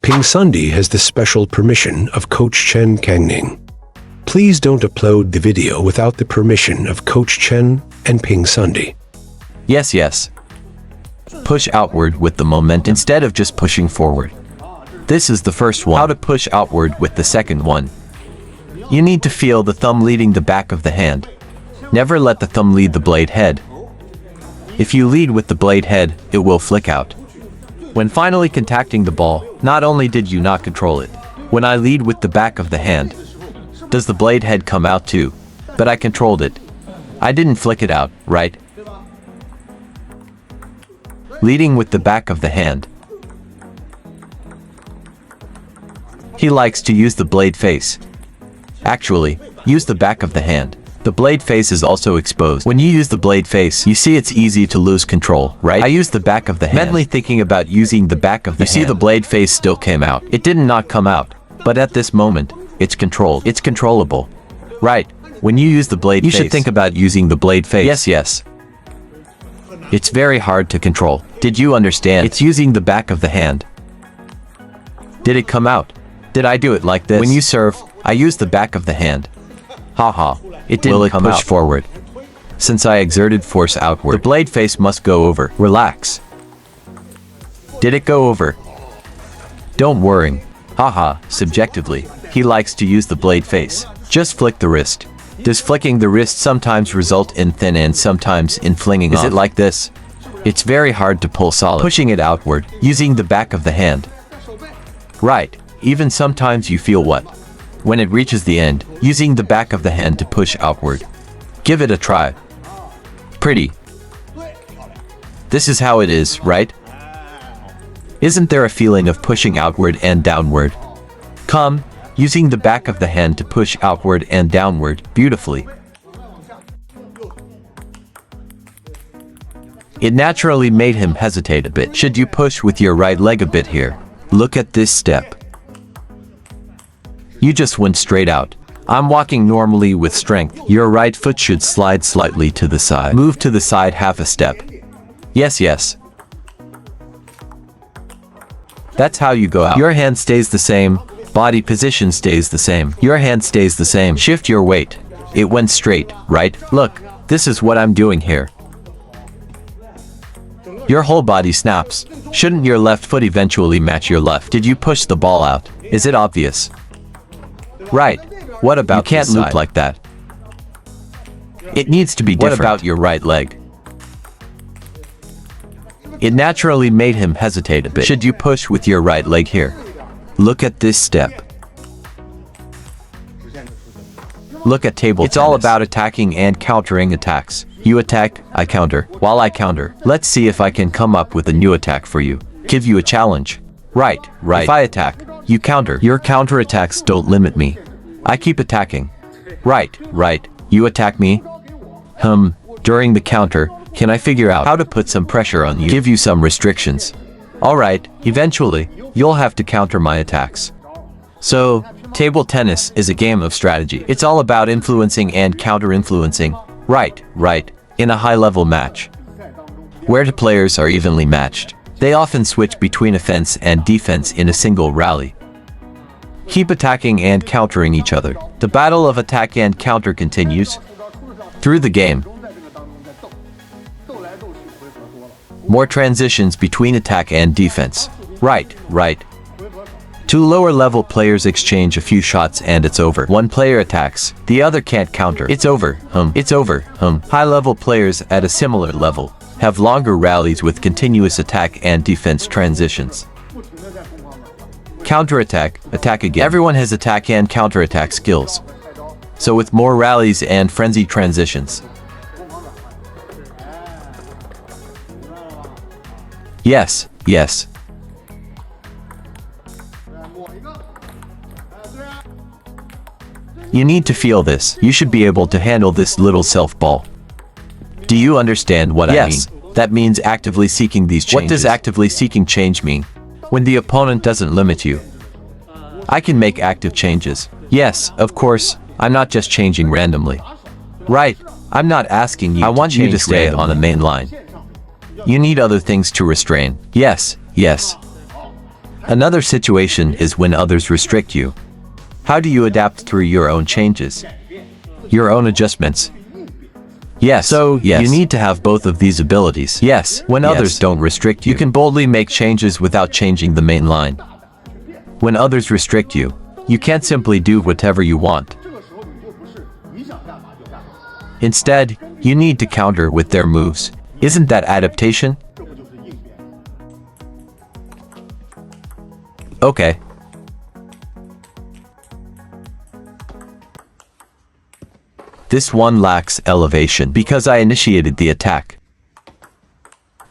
PingSunday has the special permission of Coach Chen Kangning. Please don't upload the video without the permission of Coach Chen and PingSunday. Yes. Push outward with the momentum instead of just pushing forward. This is the first one. How to push outward with the second one. You need to feel the thumb leading the back of the hand. Never let the thumb lead the blade head. If you lead with the blade head, it will flick out. When finally contacting the ball, not only did you not control it, when I lead with the back of the hand, does the blade head come out too? But I controlled it. I didn't flick it out, right? Leading with the back of the hand. He likes to use the blade face. Actually, use the back of the hand. The blade face is also exposed. When you use the blade face, you see it's easy to lose control, right? I used the back of the hand. Mentally thinking about using the back of the hand. You see the blade face still came out. It did not come out. But at this moment, it's controlled. It's controllable. Right. When you use the blade face, you should think about using the blade face. Yes. It's very hard to control. Did you understand? It's using the back of the hand. Did it come out? Did I do it like this? When you serve, I use the back of the hand. Haha. It didn't come out. Will it push forward? Since I exerted force outward, the blade face must go over. Relax. Did it go over? Don't worry. Haha. Subjectively, he likes to use the blade face. Just flick the wrist. Does flicking the wrist sometimes result in thin and sometimes in flinging off? Is it like this? It's very hard to pull solid. Pushing it outward, using the back of the hand. Right. Even sometimes you feel what? When it reaches the end, using the back of the hand to push outward. Give it a try. Pretty. This is how it is, right? Isn't there a feeling of pushing outward and downward? Come, using the back of the hand to push outward and downward beautifully. It naturally made him hesitate a bit. Should you push with your right leg a bit here? Look at this step. You just went straight out. I'm walking normally with strength. Your right foot should slide slightly to the side. Move to the side half a step. Yes. That's how you go out. Your hand stays the same. Body position stays the same. Your hand stays the same. Shift your weight. It went straight, right? Look, this is what I'm doing here. Your whole body snaps. Shouldn't your left foot eventually match your left? Did you push the ball out? Is it obvious? Right. What about you can't loop like that. It needs to be different. What about your right leg? It naturally made him hesitate a bit. Should you push with your right leg here? Look at this step. Look at table tennis. It's all about attacking and countering attacks. You attack, I counter. While I counter, let's see if I can come up with a new attack for you. Give you a challenge. Right. If I attack, you counter. Your counterattacks don't limit me. I keep attacking. Right. You attack me. During the counter, can I figure out how to put some pressure on you? Give you some restrictions. Alright, eventually, you'll have to counter my attacks. So, table tennis is a game of strategy. It's all about influencing and counter-influencing. Right. In a high-level match, where the players are evenly matched, they often switch between offense and defense in a single rally. Keep attacking and countering each other. The battle of attack and counter continues through the game. More transitions between attack and defense. Right. Two lower-level players exchange a few shots and it's over. One player attacks, the other can't counter. It's over. High-level players at a similar level have longer rallies with continuous attack and defense transitions. Counterattack, attack again. Everyone has attack and counterattack skills. So with more rallies and frenzied transitions. Yes. You need to feel this. You should be able to handle this little self-ball. Do you understand what I mean? That means actively seeking these changes. What does actively seeking change mean? When the opponent doesn't limit you. I can make active changes. Yes, of course, I'm not just changing randomly. Right, I'm not asking you. I want you to stay on the main line. You need other things to restrain. Yes. Another situation is when others restrict you. How do you adapt through your own changes? Your own adjustments? Yes, you need to have both of these abilities. Yes, when others don't restrict you, you can boldly make changes without changing the main line. When others restrict you, you can't simply do whatever you want. Instead, you need to counter with their moves. Isn't that adaptation? Okay. This one lacks elevation because I initiated the attack.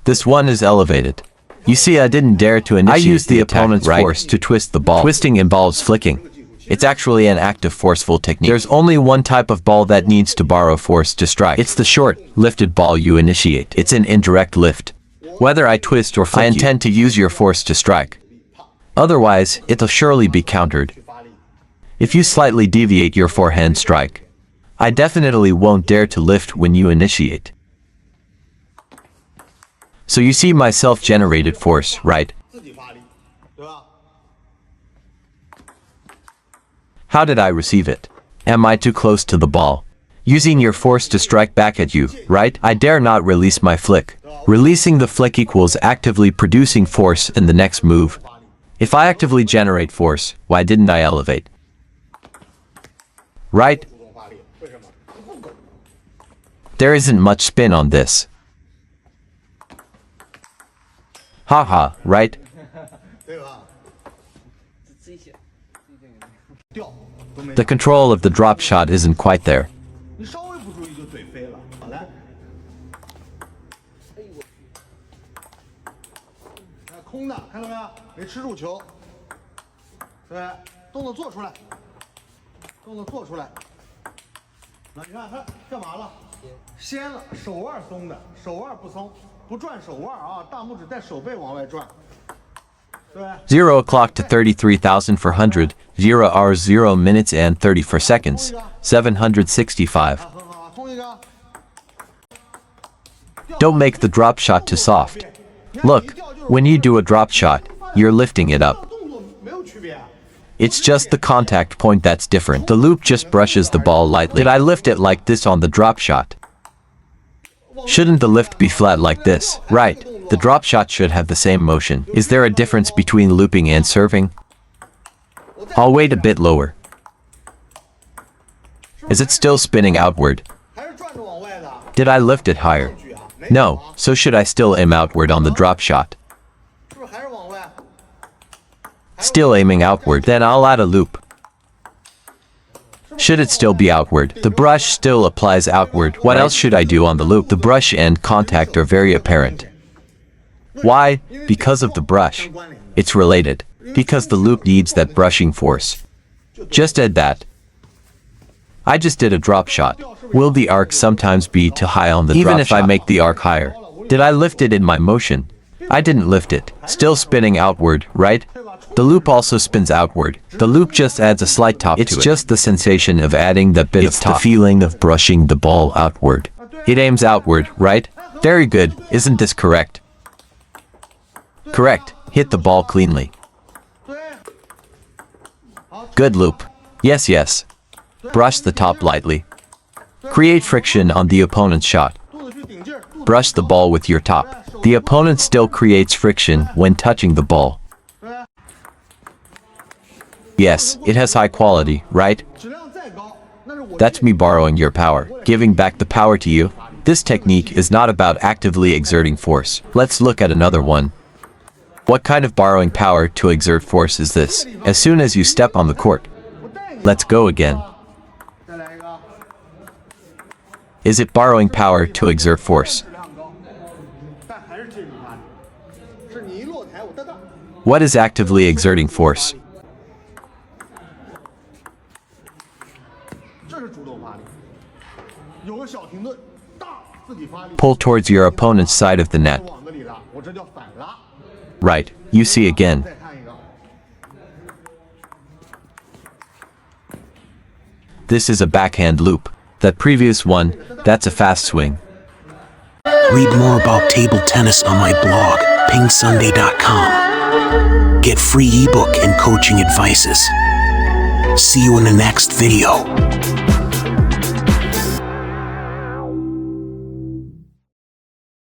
This one is elevated. You see, I didn't dare to initiate. I used the opponent's force to twist the ball. Twisting involves flicking. It's actually an active forceful technique. There's only one type of ball that needs to borrow force to strike. It's the short, lifted ball you initiate. It's an indirect lift. Whether I twist or flick, I intend to use your force to strike. Otherwise, it'll surely be countered. If you slightly deviate your forehand strike, I definitely won't dare to lift when you initiate. So you see my self-generated force, right? How did I receive it? Am I too close to the ball? Using your force to strike back at you, right? I dare not release my flick. Releasing the flick equals actively producing force in the next move. If I actively generate force, why didn't I elevate? Right? There isn't much spin on this. Haha, right? The control of the drop shot isn't quite there. Zero o'clock to 33,400, 0 hours 0 minutes and 34 seconds, 765. Don't make the drop shot too soft. Look, when you do a drop shot, you're lifting it up. It's just the contact point that's different. The loop just brushes the ball lightly. Did I lift it like this on the drop shot? Shouldn't the lift be flat like this? Right. The drop shot should have the same motion. Is there a difference between looping and serving? I'll wait a bit lower. Is it still spinning outward? Did I lift it higher? No, so should I still aim outward on the drop shot? Still aiming outward, then I'll add a loop. Should it still be outward? The brush still applies outward. What else should I do on the loop? The brush and contact are very apparent. Why? Because of the brush. It's related. Because the loop needs that brushing force. Just add that. I just did a drop shot. Will the arc sometimes be too high on the drop shot? Even if I make the arc higher. Did I lift it in my motion? I didn't lift it. Still spinning outward, right? The loop also spins outward. The loop just adds a slight top to it. It's just the sensation of adding that bit of top. It's the feeling of brushing the ball outward. It aims outward, right? Very good. Isn't this correct? Correct. Hit the ball cleanly. Good loop. Yes, yes. Brush the top lightly. Create friction on the opponent's shot. Brush the ball with your top. The opponent still creates friction when touching the ball. Yes, it has high quality, right? That's me borrowing your power, giving back the power to you. This technique is not about actively exerting force. Let's look at another one. What kind of borrowing power to exert force is this? As soon as you step on the court. Let's go again. Is it borrowing power to exert force? What is actively exerting force? Pull towards your opponent's side of the net. Right, you see again. This is a backhand loop. That previous one, that's a fast swing. Read more about table tennis on my blog, PingSunday.com. Get free ebook and coaching advices. See you in the next video.